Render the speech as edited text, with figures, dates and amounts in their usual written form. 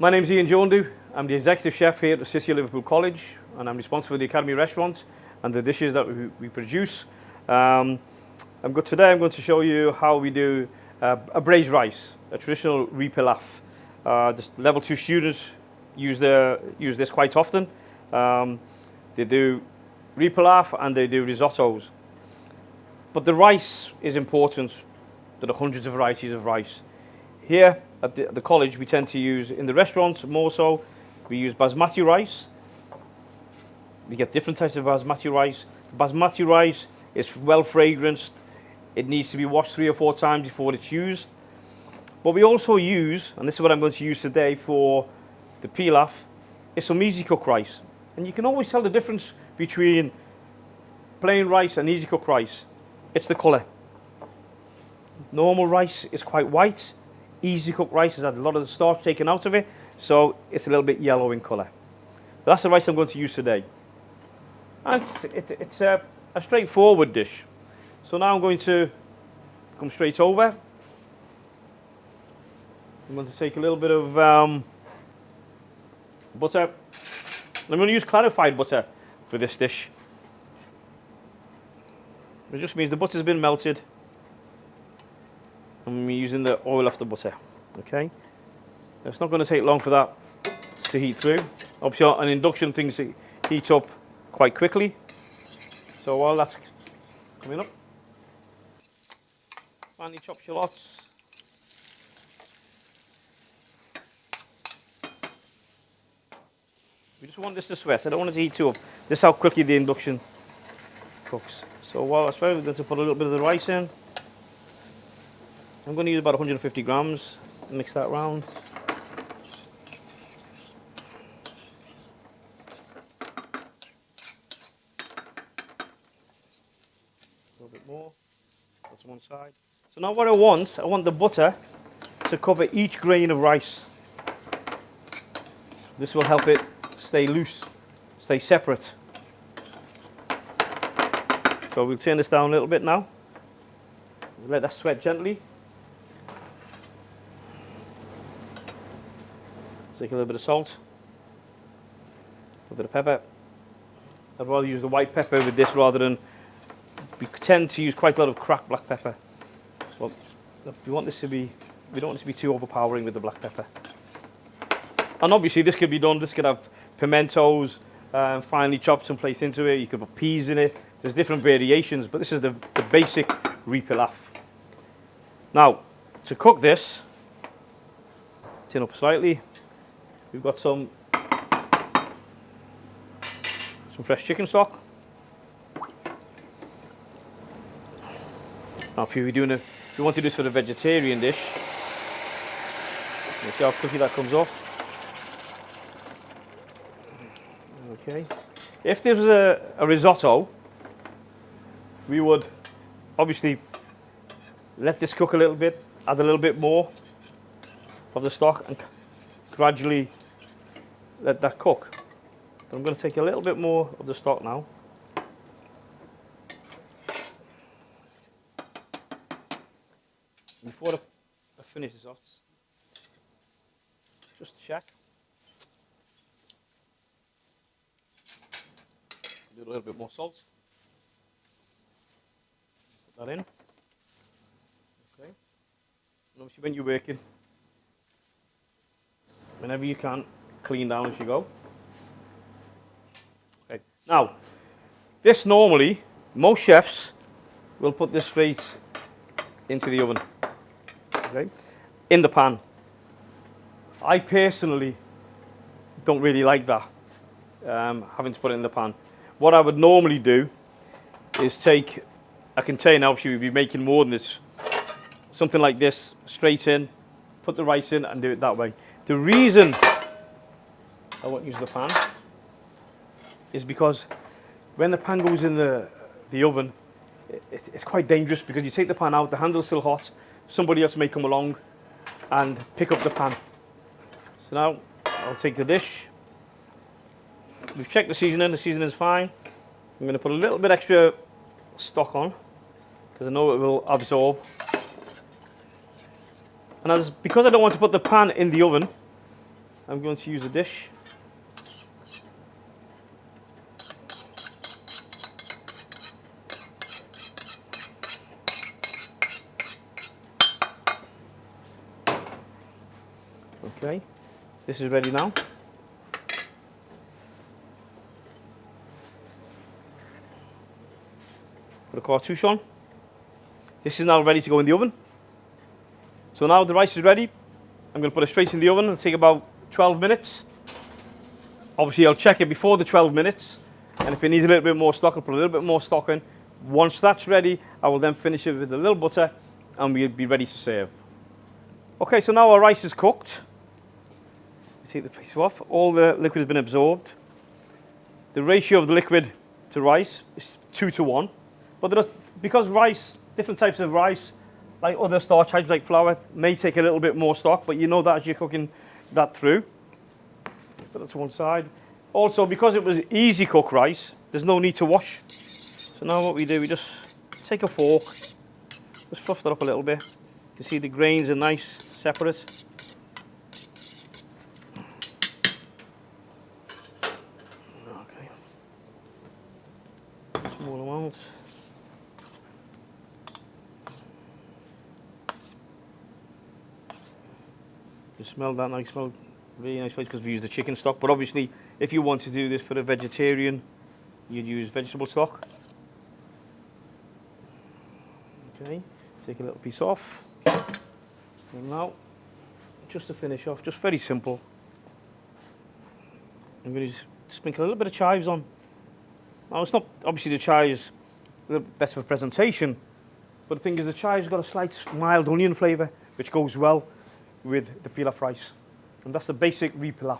My name's Ian Jondu. I'm the executive chef here at the City of Liverpool College, and I'm responsible for the Academy restaurant and the dishes that we produce. Today I'm going to show you how we do a braised rice, a traditional Pilaff. The level 2 students use this quite often. They do Pilaff and they do risottos. But the rice is important. There are hundreds of varieties of rice. Here at the college, we tend to use, in the restaurants more so, we use basmati rice. We get different types of basmati rice. Basmati rice is well fragranced. It needs to be washed 3 or 4 times before it's used. But we also use, and this is what I'm going to use today for the Pilaff, is some easy cook rice. And you can always tell the difference between plain rice and easy cook rice. It's the colour. Normal rice is quite white. Easy cooked rice has had a lot of the starch taken out of it, so it's a little bit yellow in colour. So that's the rice I'm going to use today. And it's a straightforward dish. So now I'm going to come straight over. I'm going to take a little bit of butter. I'm going to use clarified butter for this dish. It just means the butter's been melted. And we're using the oil off the butter. Okay? It's not going to take long for that to heat through. Obviously, on induction, things heat up quite quickly. So while that's coming up, finely chopped shallots. We just want this to sweat. I don't want it to heat too up. This is how quickly the induction cooks. So while that's ready, we're going to put a little bit of the rice in. I'm going to use about 150 grams. Mix that round. A little bit more. That's one side. So now what I want the butter to cover each grain of rice. This will help it stay loose, stay separate. So we'll turn this down a little bit now. Let that sweat gently. Take a little bit of salt, a little bit of pepper. I'd rather use the white pepper with this rather than, we tend to use quite a lot of cracked black pepper. But we don't want this to be too overpowering with the black pepper. And obviously this could have pimentos finely chopped and placed into it. You could put peas in it. There's different variations, but this is the basic Pilaff. Now, to cook this, tin up slightly. We've got some fresh chicken stock. Now, if you want to do this for the vegetarian dish, let's see how quickly that comes off. Okay. If there was a risotto, we would obviously let this cook a little bit, add a little bit more of the stock, and gradually let that cook. But I'm going to take a little bit more of the stock now. Before I finish this off, just check. Do a little bit more salt. Put that in. Okay. And obviously when you're working, whenever you can, clean down as you go. Okay. Now, this normally, most chefs will put this straight into the oven. Okay, in the pan. I personally don't really like that, having to put it in the pan. What I would normally do is take a container, obviously we'd be making more than this, something like this, straight in, put the rice in and do it that way. The reason I won't use the pan is because when the pan goes in the oven, it's quite dangerous because you take the pan out, the handle's still hot, somebody else may come along and pick up the pan. So now I'll take the dish. We've checked the seasoning's fine. I'm going to put a little bit extra stock on because I know it will absorb. And because I don't want to put the pan in the oven, I'm going to use a dish. Okay, this is ready now. Put a cartouche on. This is now ready to go in the oven. So now the rice is ready. I'm going to put it straight in the oven. It'll take about 12 minutes. Obviously, I'll check it before the 12 minutes. And if it needs a little bit more stock, I'll put a little bit more stock in. Once that's ready, I will then finish it with a little butter and we'll be ready to serve. Okay, so now our rice is cooked. Take the piece off. All the liquid has been absorbed. The ratio of the liquid to rice is 2 to 1. But because rice, different types of rice, like other starch types like flour, may take a little bit more stock, but you know that as you're cooking that through. Put that to one side. Also, because it was easy cook rice, there's no need to wash. So now what we do, we just take a fork, just fluff that up a little bit. You can see the grains are nice, separate. Okay. Small amounts. You smell that nice, smell really nice because we use the chicken stock. But obviously, if you want to do this for a vegetarian, you'd use vegetable stock. Okay, take a little piece off. And now, just to finish off, just very simple. I'm going to sprinkle a little bit of chives on. Now, it's not obviously the chives the best for presentation, but the thing is, the chives got a slight mild onion flavour, which goes well with the pilaf rice. And that's the basic Pilaff.